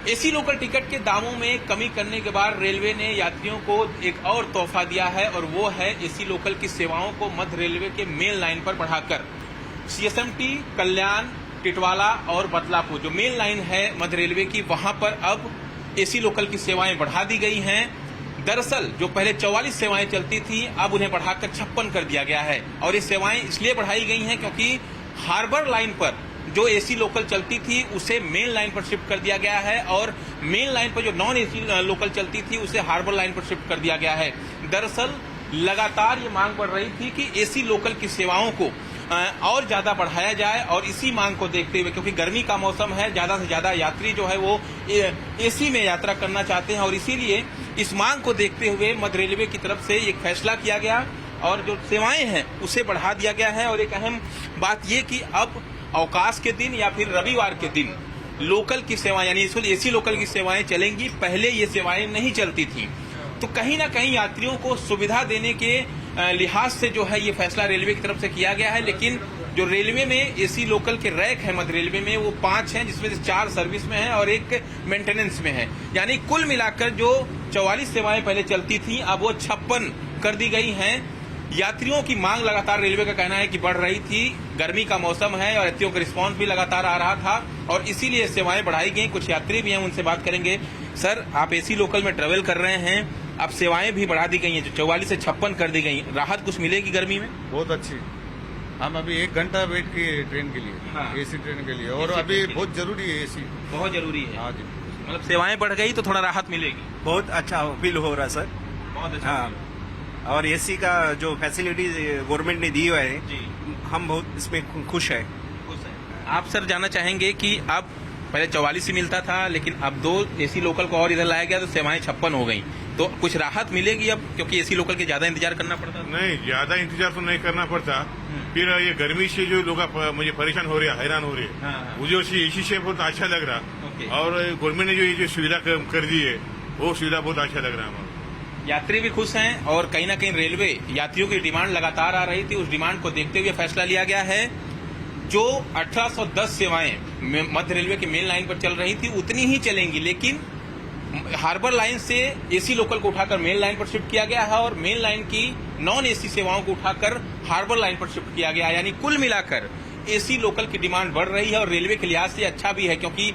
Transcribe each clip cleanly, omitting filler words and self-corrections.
AC local ticket के दामों में कमी करने के बाद रेलवे ने यात्रियों को एक और तोहफा दिया है और वो है एसी लोकल की सेवाओं को मध्य रेलवे के मेन लाइन पर बढ़ाकर सीएसएमटी, कल्याण, टिटवाला और बदलापुर जो मेन लाइन है मध्य रेलवे की, वहां पर अब एसी लोकल की सेवाएं बढ़ा दी गई हैं। दरअसल जो पहले 44 सेवाएं चलती थी अब उन्हें बढ़ाकर 56 कर दिया गया है और ये सेवाएं इसलिए बढ़ाई गई हैं क्योंकि हार्बर लाइन पर जो एसी लोकल चलती थी उसे मेन लाइन पर शिफ्ट कर दिया गया है और मेन लाइन पर जो नॉन एसी लोकल चलती थी उसे हार्बर लाइन पर शिफ्ट कर दिया गया है। दरअसल लगातार ये मांग बढ़ रही थी कि एसी लोकल की सेवाओं को और ज्यादा बढ़ाया जाए और इसी मांग को देखते हुए, क्योंकि गर्मी का मौसम है, ज्यादा से ज्यादा यात्री जो है वो एसी में यात्रा करना चाहते हैं और इसीलिए इस मांग को देखते हुए मध्य रेलवे की तरफ से एक फैसला किया गया और जो सेवाएं हैं उसे बढ़ा दिया गया है। और एक अहम बात ये कि अब अवकाश के दिन या फिर रविवार के दिन लोकल की सेवाएं यानी एसी लोकल की सेवाएं चलेंगी। पहले ये सेवाएं नहीं चलती थी, तो कहीं ना कहीं यात्रियों को सुविधा देने के लिहाज से जो है ये फैसला रेलवे की तरफ से किया गया है। लेकिन जो रेलवे में एसी लोकल के रैक है मध्य रेलवे में वो 5 हैं, जिसमें से 4 सर्विस में है और 1 मेंटेनेंस में है। यानी कुल मिलाकर जो 44 सेवाएं पहले चलती थी अब वो 56 कर दी गई हैं। यात्रियों की मांग लगातार रेलवे का कहना है कि बढ़ रही थी, गर्मी का मौसम है और यात्रियों का रिस्पांस भी लगातार आ रहा था और इसीलिए सेवाएं बढ़ाई गई। कुछ यात्री भी हैं, उनसे बात करेंगे। सर, आप एसी लोकल में ट्रेवल कर रहे हैं, अब सेवाएं भी बढ़ा दी गई हैं, जो 44 से 56 कर दी गई, राहत कुछ मिलेगी गर्मी में? बहुत अच्छी। हम अभी 1 घंटा वेट किए ट्रेन के लिए, हाँ। एसी ट्रेन के लिए, और अभी बहुत जरूरी है एसी, बहुत जरूरी है। हाँ जी, मतलब सेवाएं बढ़ गई तो थोड़ा राहत मिलेगी। बहुत अच्छा फील हो रहा है सर, बहुत अच्छा। हाँ, और एसी का जो फैसिलिटीज गवर्नमेंट ने दी हुआ है जी, हम बहुत इसमें खुश है। आप सर जानना चाहेंगे कि अब पहले 44 ही मिलता था लेकिन अब 2 एसी लोकल को और इधर लाया गया तो सेवाएं 56 हो गई, तो कुछ राहत मिलेगी अब, क्योंकि एसी लोकल के ज्यादा इंतजार करना पड़ता? नहीं, ज्यादा इंतजार तो नहीं करना पड़ता। फिर ये गर्मी से जो लोग मुझे परेशान हो रहे हैं, हैरान हो रहे हैं, मुझे एसी से बहुत अच्छा लग रहा और गवर्नमेंट ने जो ये सुविधा कर दी है वो सुविधा बहुत अच्छा लग रहा है। यात्री भी खुश हैं और कहीं ना कहीं रेलवे यात्रियों की डिमांड लगातार आ रही थी, उस डिमांड को देखते हुए फैसला लिया गया है। जो 1810 सेवाएं मध्य रेलवे के मेन लाइन पर चल रही थी उतनी ही चलेंगी, लेकिन हार्बर लाइन से एसी लोकल को उठाकर मेन लाइन पर शिफ्ट किया गया है और मेन लाइन की नॉन एसी सेवाओं को उठाकर हार्बर लाइन पर शिफ्ट किया गया है। यानी कुल मिलाकर एसी लोकल की डिमांड बढ़ रही है और रेलवे के लिहाज से अच्छा भी है, क्योंकि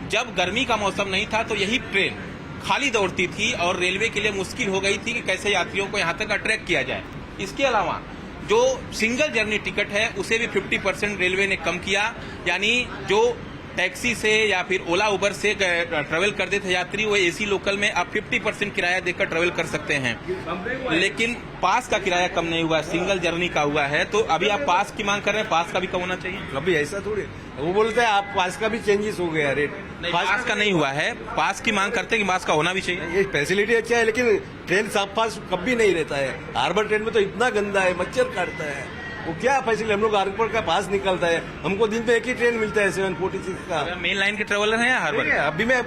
जब गर्मी का मौसम नहीं था तो यही ट्रेन खाली दौड़ती थी और रेलवे के लिए मुश्किल हो गई थी कि कैसे यात्रियों को यहां तक अट्रैक्ट किया जाए। इसके अलावा जो सिंगल जर्नी टिकट है उसे भी 50% रेलवे ने कम किया, यानी जो टैक्सी से या फिर ओला उबर से ट्रेवल करते थे यात्री, वो एसी लोकल में अब 50% किराया देकर ट्रेवल कर सकते हैं। लेकिन पास का किराया कम नहीं हुआ, सिंगल जर्नी का हुआ है। तो अभी आप पास की मांग कर रहे हैं, पास का भी कम होना चाहिए। अभी ऐसा थोड़ी, वो बोलते हैं आप पास का भी चेंजेस हो गया रेट। पास का नहीं हुआ है, पास की मांग करते हैं कि पास का होना भी चाहिए। ये फैसिलिटी अच्छा है लेकिन ट्रेन साफ पास कभी नहीं रहता है। हार्बर ट्रेन में तो इतना गंदा है, मच्छर काटता है, वो क्या फैसिलिटी। हम लोग हार्बर का पास निकलता है, हमको दिन में एक ही ट्रेन मिलता है 746 का। मेन लाइन के ट्रेवलर हैं या हार्बर? अभी मैं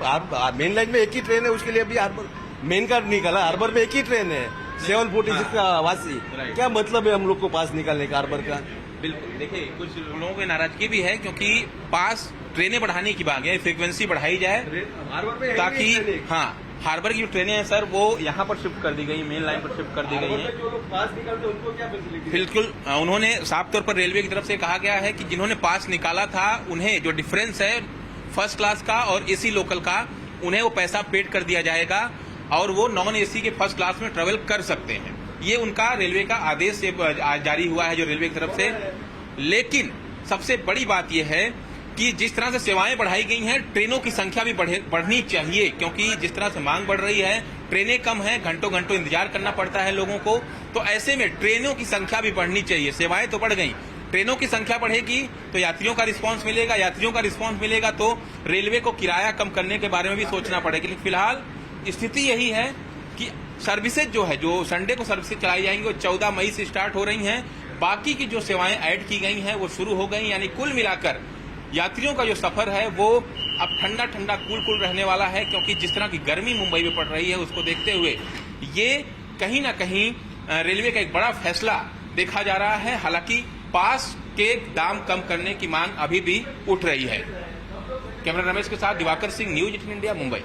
मेन लाइन में एक ही ट्रेन है, उसके लिए अभी हार्बर मेन का निकाला। हार्बर में एक ही ट्रेन है 746 का वासी। क्या मतलब है हम लोग को पास निकालने का हार्बर का? बिल्कुल, देखिए कुछ लोगों की नाराजगी भी है क्योंकि पास ट्रेनें बढ़ाने की मांग है, फ्रीक्वेंसी बढ़ाई जाए ताकि हाँ हार्बर की जो ट्रेनें हैं सर वो यहाँ पर शिफ्ट कर दी गई, मेन लाइन पर शिफ्ट कर दी गई हैं। जो लोग पास निकालते हैं उनको क्या फैसिलिटी? बिल्कुल, उन्होंने साफ तौर पर रेलवे की तरफ से कहा गया है कि जिन्होंने पास निकाला था उन्हें जो डिफरेंस है फर्स्ट क्लास का और एसी लोकल का, उन्हें वो पैसा पेड कर दिया जाएगा और वो नॉन एसी के फर्स्ट क्लास में ट्रेवल कर सकते हैं। ये उनका रेलवे का आदेश जारी हुआ है जो रेलवे की तरफ से। लेकिन सबसे बड़ी बात यह है कि जिस तरह से सेवाएं बढ़ाई गई हैं, ट्रेनों की संख्या भी बढ़नी चाहिए, क्योंकि जिस तरह से मांग बढ़ रही है, ट्रेनें कम हैं, घंटों घंटों इंतजार करना पड़ता है लोगों को, तो ऐसे में ट्रेनों की संख्या भी बढ़नी चाहिए। सेवाएं तो बढ़ गई, ट्रेनों की संख्या बढ़ेगी तो यात्रियों का रिस्पांस मिलेगा, यात्रियों का रिस्पांस मिलेगा तो रेलवे को किराया कम करने के बारे में भी सोचना पड़ेगा। लेकिन फिलहाल स्थिति यही है कि सर्विसेज जो है, जो संडे को सर्विसेज चलाई जाएंगी वो 14 मई से स्टार्ट हो रही हैं। बाकी की जो सेवाएं ऐड की गई हैं वो शुरू हो गई। यानी कुल मिलाकर यात्रियों का जो सफर है वो अब ठंडा ठंडा कूल कूल रहने वाला है, क्योंकि जिस तरह की गर्मी मुंबई में पड़ रही है उसको देखते हुए ये कहीं ना कहीं रेलवे का एक बड़ा फैसला देखा जा रहा है। हालांकि पास के दाम कम करने की मांग अभी भी उठ रही है। कैमरा रमेश के साथ दिवाकर सिंह, न्यूज 18 इंडिया, मुंबई।